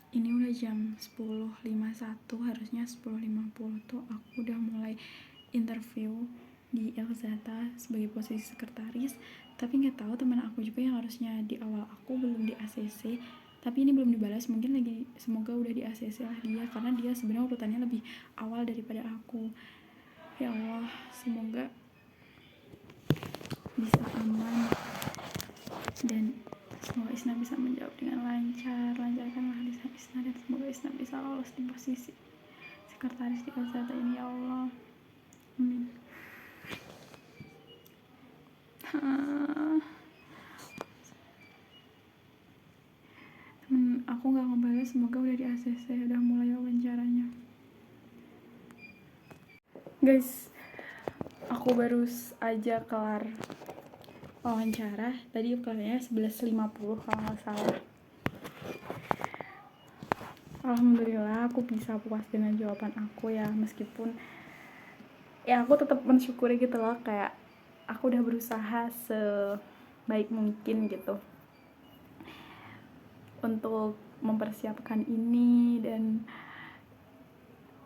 Ini udah jam 10.51, harusnya 10.50 tuh aku udah mulai interview di Elzata sebagai posisi sekretaris. Tapi nggak tahu teman aku juga yang harusnya di awal aku belum di ACC, tapi ini belum dibalas, mungkin lagi, semoga udah di ACC lah dia, karena dia sebenarnya urutannya lebih awal daripada aku. Ya Allah, semoga bisa aman dan semoga Isna bisa menjawab dengan lancar. Lancarkanlah lisan Isna dan semoga Isna bisa lolos di posisi sekretaris di Elzata ini, ya Allah, amin. Aku gak ngebales, semoga udah di ACC, udah mulai wawancaranya. Guys, aku baru aja kelar wawancara, tadi kelarnya 11.50 kalau gak salah. Alhamdulillah aku bisa puas dengan jawaban aku ya, meskipun ya aku tetap mensyukuri gitu loh, kayak aku udah berusaha sebaik mungkin gitu untuk mempersiapkan ini. Dan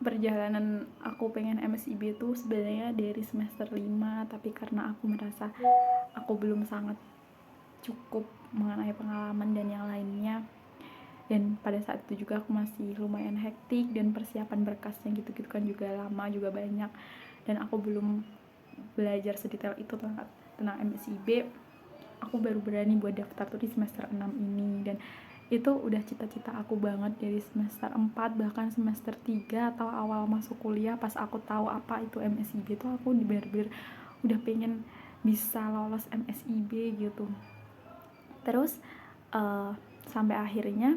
perjalanan aku pengen MSIB itu sebenarnya dari semester 5, tapi karena aku merasa aku belum sangat cukup mengenai pengalaman dan yang lainnya, dan pada saat itu juga aku masih lumayan hektik dan persiapan berkasnya gitu-gitu kan juga lama, juga banyak, dan aku belum belajar sedetail itu tentang MSIB. Aku baru berani buat daftar tuh di semester 6 ini, dan itu udah cita-cita aku banget dari semester 4, bahkan semester 3 atau awal masuk kuliah. Pas aku tahu apa itu MSIB tuh aku bener-bener udah pengen bisa lolos MSIB gitu. Terus sampai akhirnya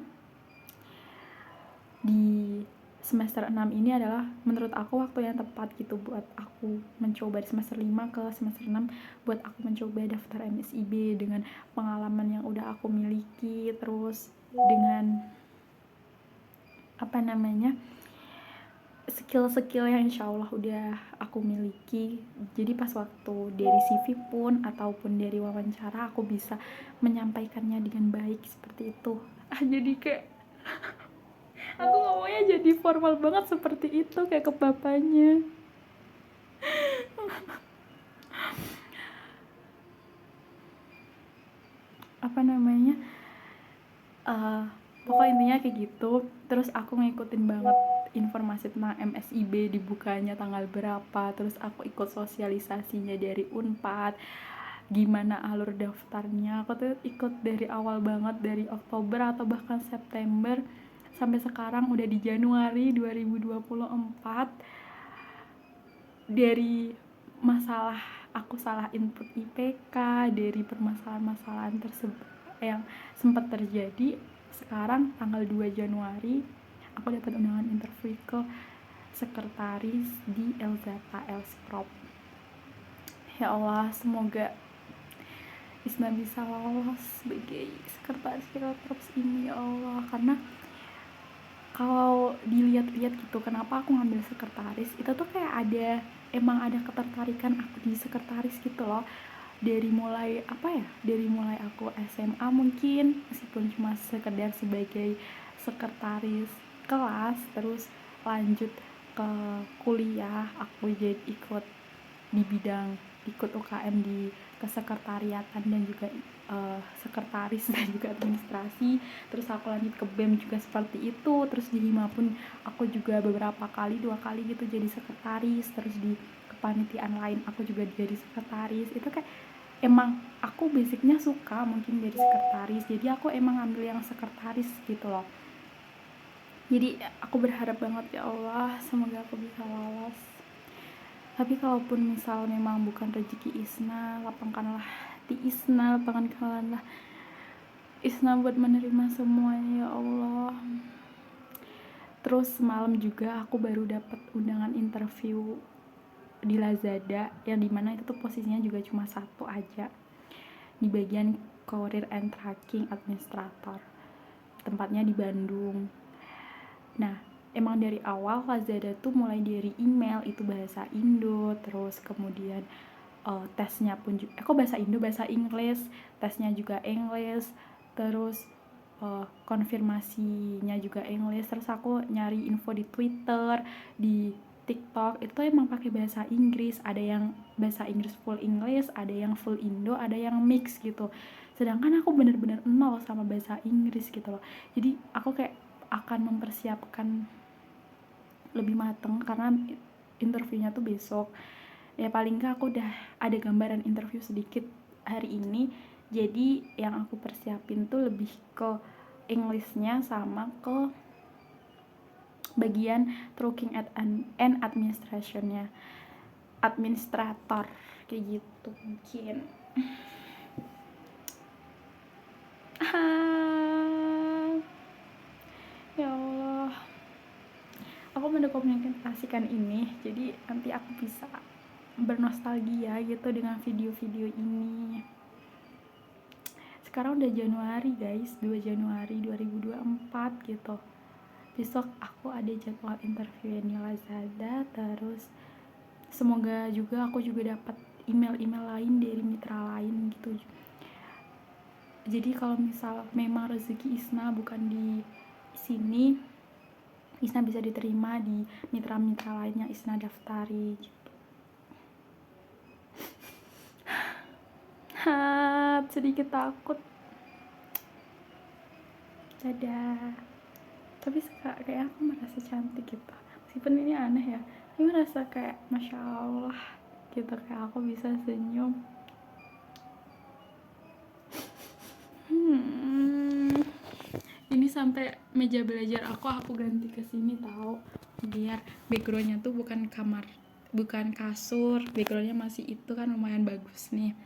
di semester 6 ini adalah menurut aku waktu yang tepat gitu buat aku mencoba di semester 5 ke semester 6, buat aku mencoba daftar MSIB dengan pengalaman yang udah aku miliki, terus dengan skill-skill yang insya Allah udah aku miliki. Jadi pas waktu dari CV pun ataupun dari wawancara aku bisa menyampaikannya dengan baik seperti itu. Jadi kayak aku ngomongnya jadi formal banget seperti itu kayak ke bapaknya. Pokoknya intinya kayak gitu. Terus aku ngikutin banget informasi tentang MSIB, dibukanya tanggal berapa, terus aku ikut sosialisasinya dari Unpad, gimana alur daftarnya. Aku tuh ikut dari awal banget, dari Oktober atau bahkan September sampai sekarang udah di Januari 2024. Dari masalah aku salah input IPK, dari permasalahan-masalahan tersebut yang sempat terjadi, sekarang tanggal 2 Januari aku dapat undangan interview ke sekretaris di Elzata Elsprop. Ya Allah, semoga Isna bisa lolos sebagai sekretaris Elsprop ini, ya Allah. Karena kalau dilihat-lihat gitu, kenapa aku ngambil sekretaris itu tuh kayak emang ada ketertarikan aku di sekretaris gitu loh. Dari mulai aku SMA mungkin, meskipun cuma sekedar sebagai sekretaris kelas, terus lanjut ke kuliah aku jadi ikut di bidang, ikut UKM di kesekretariatan dan juga sekretaris dan juga administrasi. Terus aku lanjut ke BEM juga seperti itu. Terus di Hima pun aku juga beberapa kali, 2 kali gitu jadi sekretaris. Terus di kepanitiaan lain aku juga jadi sekretaris. Itu kayak emang aku basicnya suka mungkin jadi sekretaris, jadi aku emang ambil yang sekretaris gitu loh. Jadi aku berharap banget, ya Allah, semoga aku bisa lolos. Tapi kalaupun misal memang bukan rezeki Isna, lapangkanlah hati Isna, lapangkanlah Isna buat menerima semuanya, ya Allah. Terus semalam juga aku baru dapat undangan interview di Lazada, yang dimana itu tuh posisinya juga cuma satu aja, di bagian Career and Tracking Administrator, tempatnya di Bandung. Nah, emang dari awal Lazada tuh mulai dari email itu bahasa Indo, terus kemudian tesnya pun juga bahasa Indo, bahasa Inggris, tesnya juga English, terus konfirmasinya juga English. Terus aku nyari info di Twitter, di TikTok itu emang pakai bahasa Inggris. Ada yang bahasa Inggris full English, ada yang full Indo, ada yang mix gitu. Sedangkan aku bener-bener nol sama bahasa Inggris gitu loh. Jadi aku kayak akan mempersiapkan lebih mateng karena interviewnya tuh besok. Ya paling nggak aku udah ada gambaran interview sedikit hari ini. Jadi yang aku persiapin tuh lebih ke Englishnya sama ke bagian talking and administrationnya, administrator kayak gitu mungkin. Ya Allah, aku mendokumentasikan ini jadi nanti aku bisa bernostalgia gitu dengan video-video ini. Sekarang udah Januari guys, 2 Januari 2024 gitu. Besok aku ada jadwal interview di Lazada. Terus semoga juga aku juga dapat email-email lain dari mitra lain gitu. Jadi kalau misal memang rezeki Isna bukan di sini, Isna bisa diterima di mitra-mitra lain yang Isna daftari gitu. Sedikit takut. Dadah. Tapi kayak aku merasa cantik gitu. Meskipun ini aneh ya, ini merasa kayak Masya Allah gitu, kayak aku bisa senyum. Ini sampai meja belajar aku ganti ke sini tahu, biar backgroundnya tuh bukan kasur, backgroundnya masih itu kan lumayan bagus nih.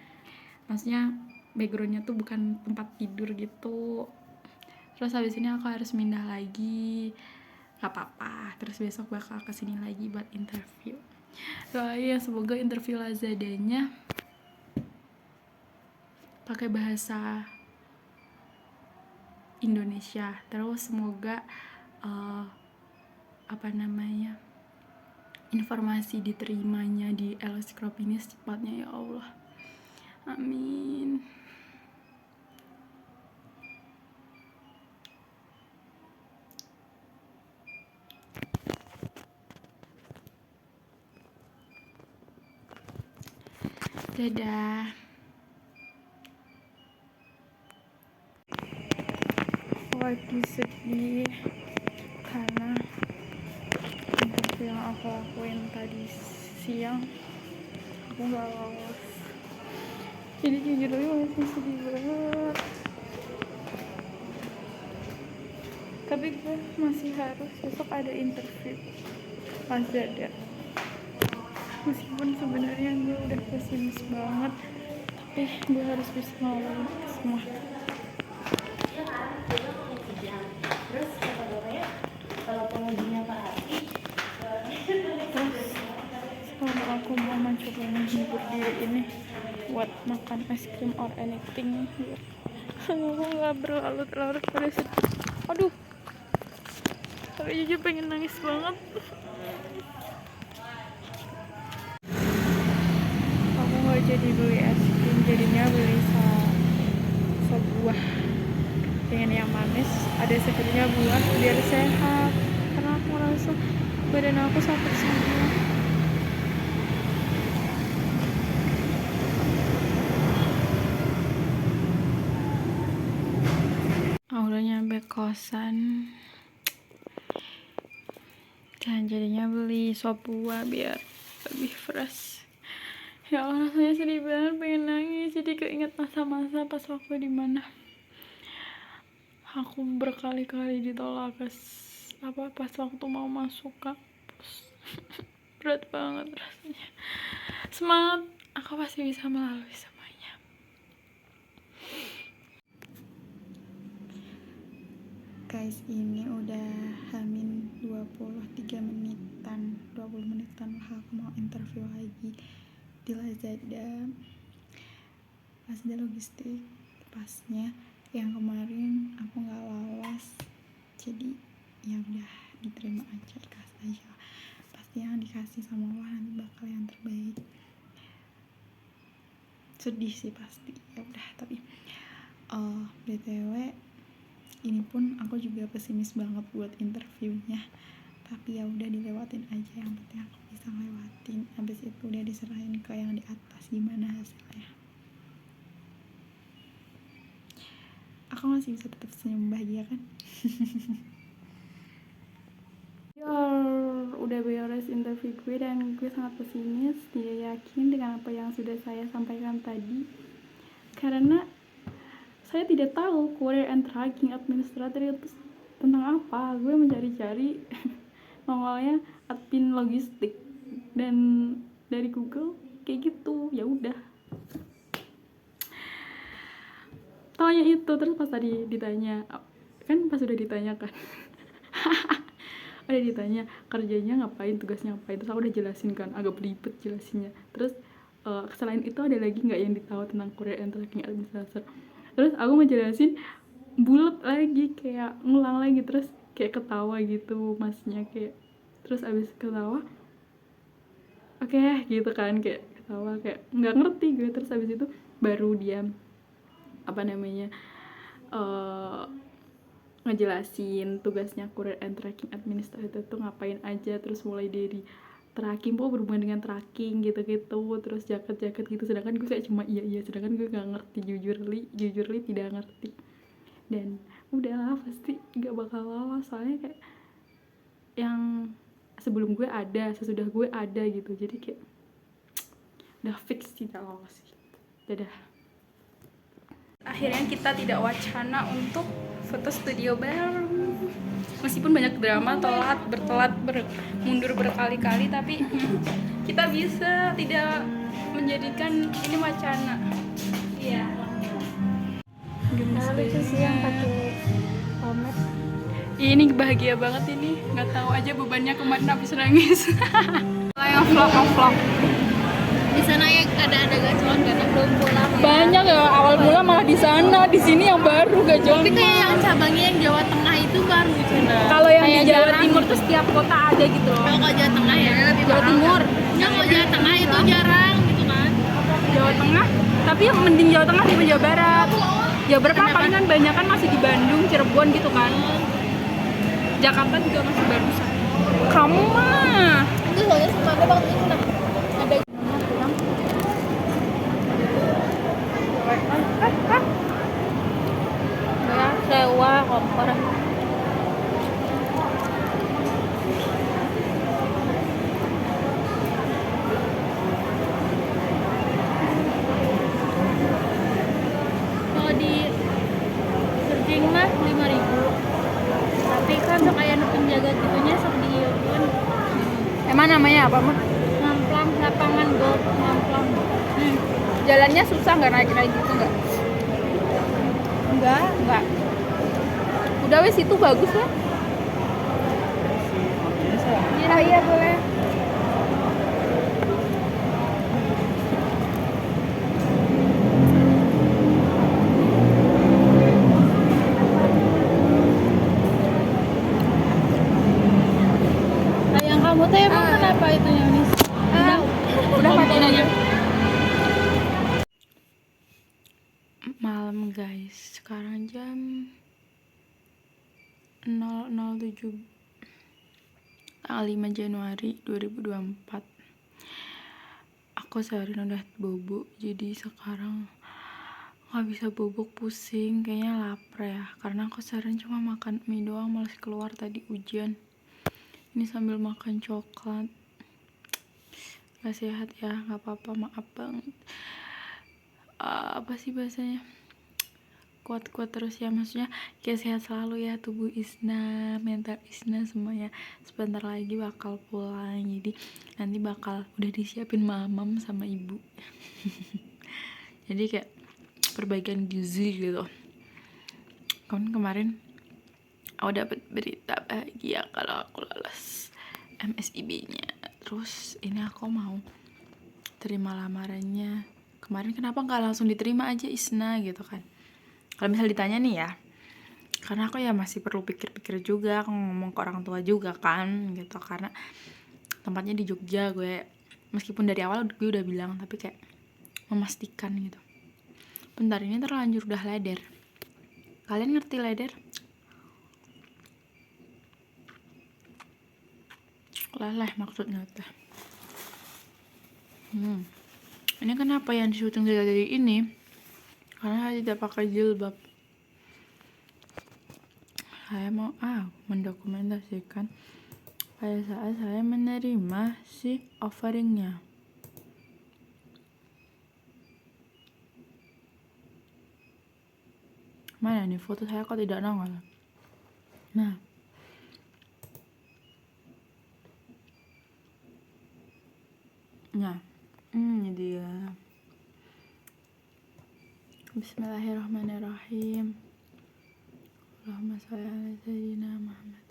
Maksudnya backgroundnya tuh bukan tempat tidur gitu. Terus habis ini aku harus pindah lagi, gak apa-apa. Terus besok bakal kesini lagi buat interview. Doain semoga interview Lazadanya pakai bahasa Indonesia. Terus semoga informasi diterimanya di LS Crop ini secepatnya ya Allah. Amin. Dadah. Lagi sedih karena interview yang aku lakuin tadi siang aku gak lolos. Jadi jujur aja masih sedih banget. Tapi gue masih harus besok ada interview Lazada. Meskipun sebenarnya gue udah pesimis banget, tapi gue harus bisa ngelawan semua. Terus kalau pengujinya Pak Hati, terus sekarang aku mau mencoba menghibur diri ini buat makan es krim or anything. Aku nggak berlarut-larut pada sedih. Aduh, tapi jujur pengen nangis banget. Aku nggak jadi beli es krim, jadinya beli sebuah pengen yang manis, ada segernya buah biar sehat, karena aku merasa badan aku sakit semua. Udah nyampe kosan dan jadinya beli sop buah biar lebih fresh. Ya Allah, rasanya sedih banget, pengen nangis. Jadi keinget masa-masa pas waktu dimana aku berkali-kali ditolak pas waktu mau masuk kampus. Berat banget rasanya. Semangat, aku pasti bisa melalui semuanya. Guys, ini udah hamin 20 menitan lah aku mau interview lagi di Lazada logistik. Pasnya yang kemarin aku nggak lolos, jadi ya udah diterima aja, ikhlas aja. Pasti yang dikasih sama Allah nanti bakal yang terbaik. Sedih sih pasti, ya udah. Tapi BTW Ini pun aku juga pesimis banget buat interviewnya, tapi ya udah dilewatin aja, yang penting aku bisa ngelewatin. Habis itu udah diserahin ke yang di atas gimana hasilnya. Aku masih bisa tetap senyum bahagia kan. Udah beres interview gue dan gue sangat pesimis, tidak yakin dengan apa yang sudah saya sampaikan tadi, karena saya tidak tahu Career and Tracking Administrator itu tentang apa. Gue mencari-cari awalnya admin logistik dan dari Google kayak gitu, ya udah tanya itu. Terus pas tadi ditanya kan, pas udah ditanyakan udah ditanya kerjanya ngapain, tugasnya ngapain, terus aku udah jelasin kan, agak belibet jelasinnya. Terus selain itu ada lagi nggak yang ditahu tentang Career and Tracking Administrator? Terus aku ngejelasin bulat lagi, kayak ngulang lagi, terus kayak ketawa gitu masnya, kayak terus abis ketawa oke, gitu kan, kayak ketawa kayak nggak ngerti gue. Terus abis itu baru dia apa namanya ngejelasin tugasnya Career and Tracking Administrator itu ngapain aja. Terus mulai dari tracking, berhubungan dengan tracking gitu-gitu, terus jaket-jaket gitu. Sedangkan gue kayak cuma iya, sedangkan gue gak ngerti, jujurly tidak ngerti. Dan udahlah pasti gak bakal lolos, soalnya kayak yang sebelum gue ada, sesudah gue ada gitu. Jadi kayak udah fix tidak lolos sih. Dadah. Akhirnya kita tidak wacana untuk foto studio bareng, meskipun banyak drama, mundur berkali-kali, tapi kita bisa tidak menjadikan ini wacana. Iya. Nah, lucu sih yang pakai pomade. Ini bahagia banget ini, nggak tahu aja bebannya kemarin habis nangis. Yang vlog. Di sana ya ada gacoan karena belum pulang. Banyak ya, awal mula malah di sana, di sini yang baru gacoan. Tapi kayak yang cabangnya yang Jawa Tengah itu baru gitu. Kalau yang di Jawa Timur tuh setiap kota ada gitu loh. Kalau Jawa Tengah ya, Jawa Timur. Ya kalau Jawa Tengah itu jarang gitu kan. Jawa Tengah, tapi mending Jawa Tengah dibanding Jawa Barat. Jawa Barat mah palingan banyak kan masih di Bandung, Cirebon gitu kan. Jakarta juga masih barusan. Kamu mah Itu soalnya semuanya waktu itu ada sewa kompor. Kalau di searching mah 5.000. Tapi kan kayak penjaga gitunya sok diieukeun. emang namanya apa mah? Ngamplang lapangan golf ngamplang. Jalannya susah nggak naik gitu nggak? Enggak. Udah wes itu bagus lah. Iya boleh. Yang kamu teh emang kenapa itu Yonis? Udah matiin aja. Malam guys, sekarang jam 00.07 tanggal 5 Januari 2024. Aku seharian udah bobo, jadi sekarang nggak bisa bobok, pusing, kayaknya lapar ya, karena aku seharian cuma makan mie doang, males keluar tadi hujan. Ini sambil makan coklat, nggak sehat ya, nggak apa-apa, maaf banget. Apa sih bahasanya, kuat-kuat terus ya, maksudnya kayak sehat selalu ya, tubuh Isna, mental Isna, semuanya. Sebentar lagi bakal pulang, jadi nanti bakal udah disiapin mamam sama ibu. Jadi kayak perbaikan gizi gitu. Kemarin aku dapat berita bahagia kalau aku lolos MSIB-nya. Terus ini aku mau terima lamarannya. Kemarin kenapa nggak langsung diterima aja Isna gitu kan? Kalau misal ditanya nih ya, karena aku ya masih perlu pikir-pikir juga, aku ngomong ke orang tua juga kan gitu, karena tempatnya di Jogja. Gue meskipun dari awal gue udah bilang, tapi kayak memastikan gitu. Bentar, ini terlanjur udah leder. Kalian ngerti leder? leleh maksudnya teh. Ini kenapa yang syuting dari ini? Karena saya tidak pakai jilbab. Saya mau mendokumentasikan pada saat saya menerima si offeringnya. Mana nih foto saya kok tidak nongol? Nah, ini dia. Bismillahirrahmanirrahim. Allahumma sholli ala sayyidina Muhammad.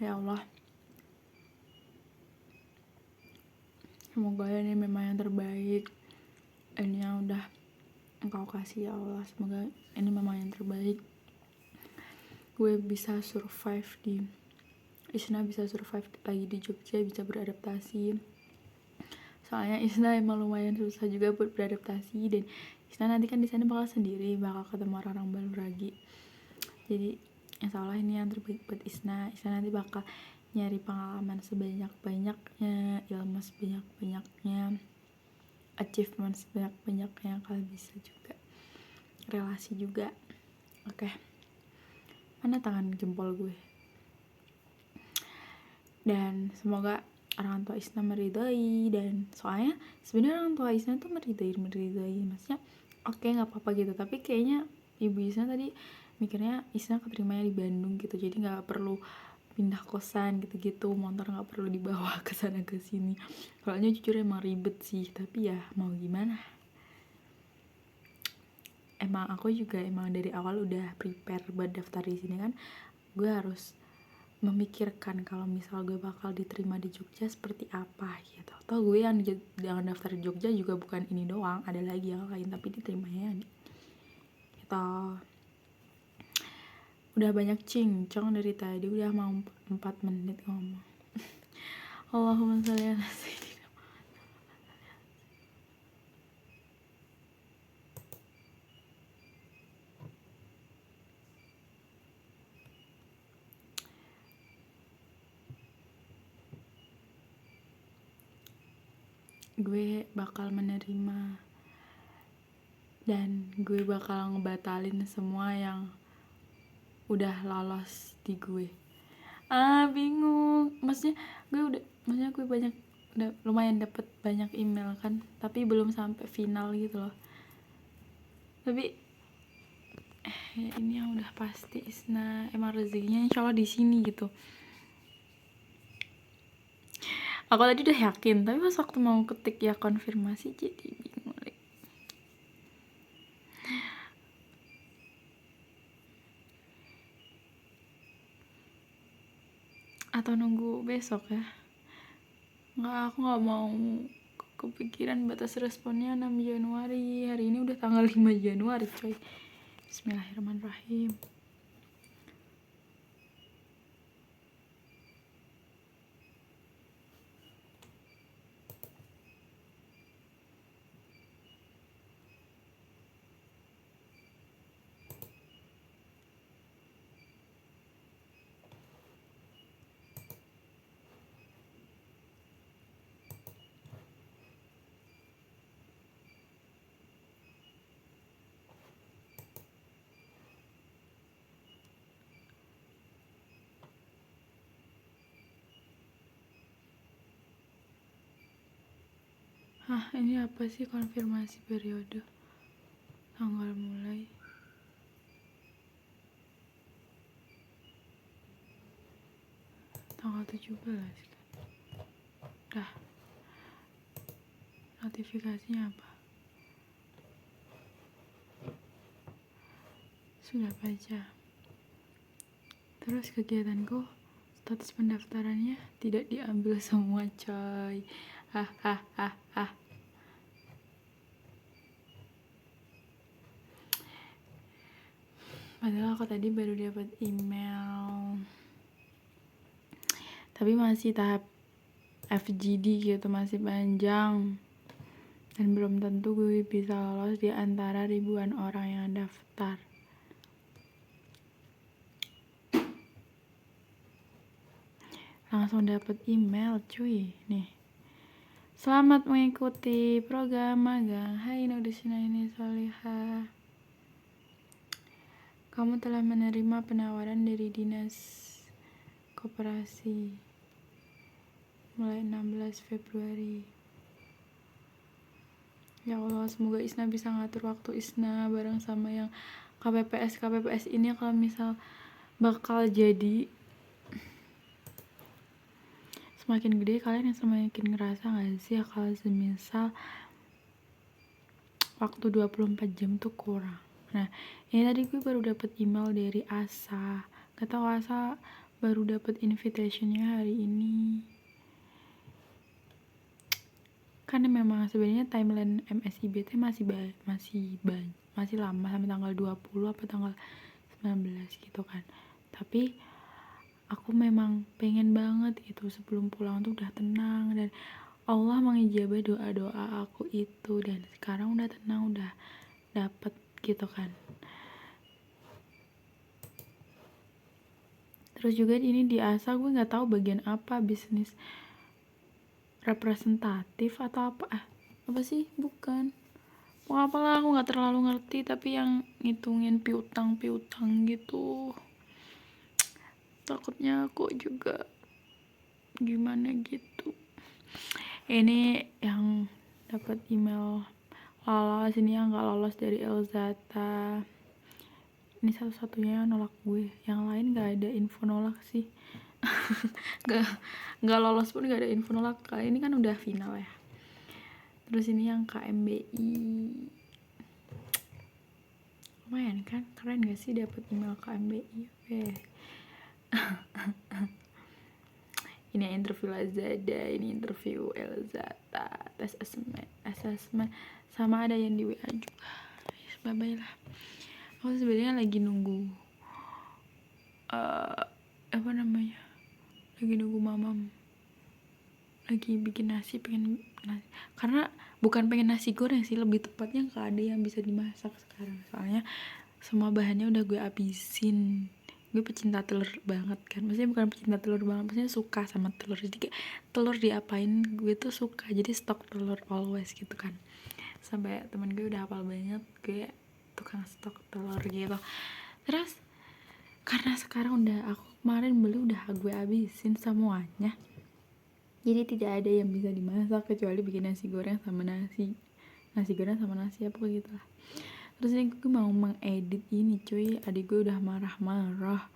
Ya Allah, semoga ini memang yang terbaik. Ini yang udah Engkau kasih ya Allah. Semoga ini memang yang terbaik. Gue bisa survive Isna bisa survive lagi di Jogja, bisa beradaptasi. Soalnya Isna emang lumayan susah juga buat beradaptasi, dan Isna nanti kan di sana bakal sendiri, bakal ketemu orang-orang baru lagi. Jadi insya Allah ini yang terbaik buat Isna. Isna nanti bakal nyari pengalaman sebanyak-banyaknya, ilmu sebanyak-banyaknya, achievement sebanyak-banyaknya, kalau bisa juga relasi juga. Oke. Mana tangan jempol gue? Dan semoga orang tua Isna meridai, dan soalnya sebenarnya orang tua Isna tuh meridai, maksudnya oke, nggak apa-apa gitu, tapi kayaknya ibu Isna tadi mikirnya Isna keterimanya di Bandung gitu, jadi nggak perlu pindah kosan gitu, motor nggak perlu dibawa ke sana ke sini. Soalnya jujur emang ribet sih, tapi ya mau gimana, emang aku juga emang dari awal udah prepare buat daftar di sini kan. Gue harus memikirkan kalau misal gue bakal diterima di Jogja seperti apa gitu. Toh gue yang daftar di Jogja juga bukan ini doang, ada lagi yang lain, tapi diterimanya gitu. Udah banyak cincong dari tadi, udah mau 4 menit ngomong. Allahumma sholli ala sayyidina. Gue bakal menerima, dan gue bakal ngebatalin semua yang udah lolos di gue. Bingung, maksudnya gue udah lumayan dapet banyak email kan, tapi belum sampai final gitu loh. Tapi ya ini yang udah pasti Isna emang rezekinya insya Allah di sini gitu. Aku tadi udah yakin, tapi pas waktu mau ketik ya konfirmasi jadi bingung lagi. Atau nunggu besok ya? Aku nggak mau kepikiran batas responnya 6 Januari. Hari ini udah tanggal 5 Januari coy. Bismillahirrahmanirrahim. Ini apa sih konfirmasi periode? Tanggal mulai. Tanggal 17 kan. Dah. Notifikasinya apa? Sudah baca. Terus kegiatanku, status pendaftarannya tidak diambil semua coy. Padahal aku tadi baru dapat email, tapi masih tahap FGD gitu, masih panjang, dan belum tentu gue bisa lolos di antara ribuan orang yang daftar. langsung dapet email cuy. Nih, selamat mengikuti program magang. Hai Nudisina ini Solihah, kamu telah menerima penawaran dari Dinas Koperasi mulai 16 Februari. Ya Allah, semoga Isna bisa ngatur waktu Isna bareng sama yang KPPS ini kalau misal bakal jadi. Semakin gede kalian yang semakin ngerasa gak sih ya kalau semisal waktu 24 jam tuh kurang. Nah, ini tadi gue baru dapet email dari Asa. Gak tau Asa baru dapet invitationnya hari ini. Karena memang sebenarnya timeline MSIB masih lama sampai tanggal 20 apa tanggal 19 gitu kan. Tapi aku memang pengen banget gitu sebelum pulang tuh udah tenang dan Allah mengijabah doa-doa aku itu, dan sekarang udah tenang, udah dapet gitu kan. Terus juga ini di ASA gue nggak tahu bagian apa, bisnis representatif atau apa sih, bukan mau apalah, aku nggak terlalu ngerti, tapi yang ngitungin piutang gitu. Takutnya aku juga gimana gitu. Ini yang dapat email lolos, ini yang nggak lolos dari Elzata. Ini satu-satunya nolak gue, yang lain nggak ada info nolak sih. nggak lolos pun nggak ada info nolak. Kali ini kan udah final ya. Terus ini yang KMBI, lumayan kan, keren gak sih dapat email KMBI. Ini interview Lazada, ini interview Elzata, tes assessment, sama ada yang di WA juga. Bye bye lah. Aku sebenarnya lagi nunggu lagi nunggu mamam lagi bikin nasi, pengen nasi, karena bukan pengen nasi goreng sih, lebih tepatnya nggak ada yang bisa dimasak sekarang, soalnya semua bahannya udah gue habisin. Gue pecinta telur banget kan, maksudnya bukan pecinta telur banget, maksudnya suka sama telur, jadi kayak telur diapain gue tuh suka, jadi stok telur always gitu kan. Sampai temen gue udah hafal banget gue tukang stok telur gitu. Terus karena sekarang aku kemarin beli udah gue habisin semuanya, jadi tidak ada yang bisa dimasak kecuali bikin nasi goreng sama nasi apa gitu lah. Terus ini gue mau mengedit ini cuy, adik gue udah marah-marah,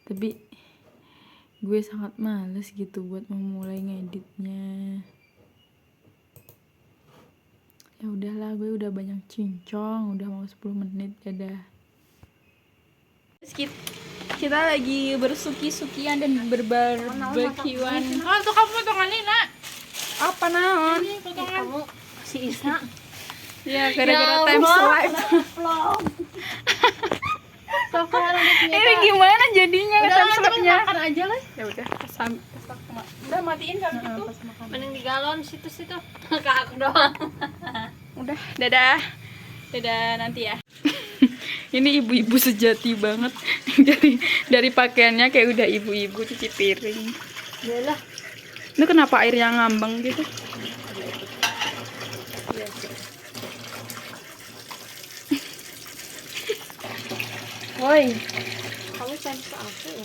tapi gue sangat males gitu buat memulai ngeditnya. Ya udahlah, gue udah banyak cincong, udah mau 10 menit, dadah. Kita lagi bersuki-sukian dan berbarbekyuan. Oh, tuh kamu potongannya, Nak. Apa naon? Ini potongan si Isna. Ya, gara-gara time slide. Ini gimana jadinya time slide-nya? Makan aja lah. Ya udah, udah matiin kalau gitu. Mending di galon situ. Ke aku doang. Udah, dadah. Dadah nanti ya. Ini ibu-ibu sejati banget. dari pakaiannya kayak udah ibu-ibu cuci piring. Yalah. Ini kenapa airnya ngambang gitu? Woi, kamu fans aku ya?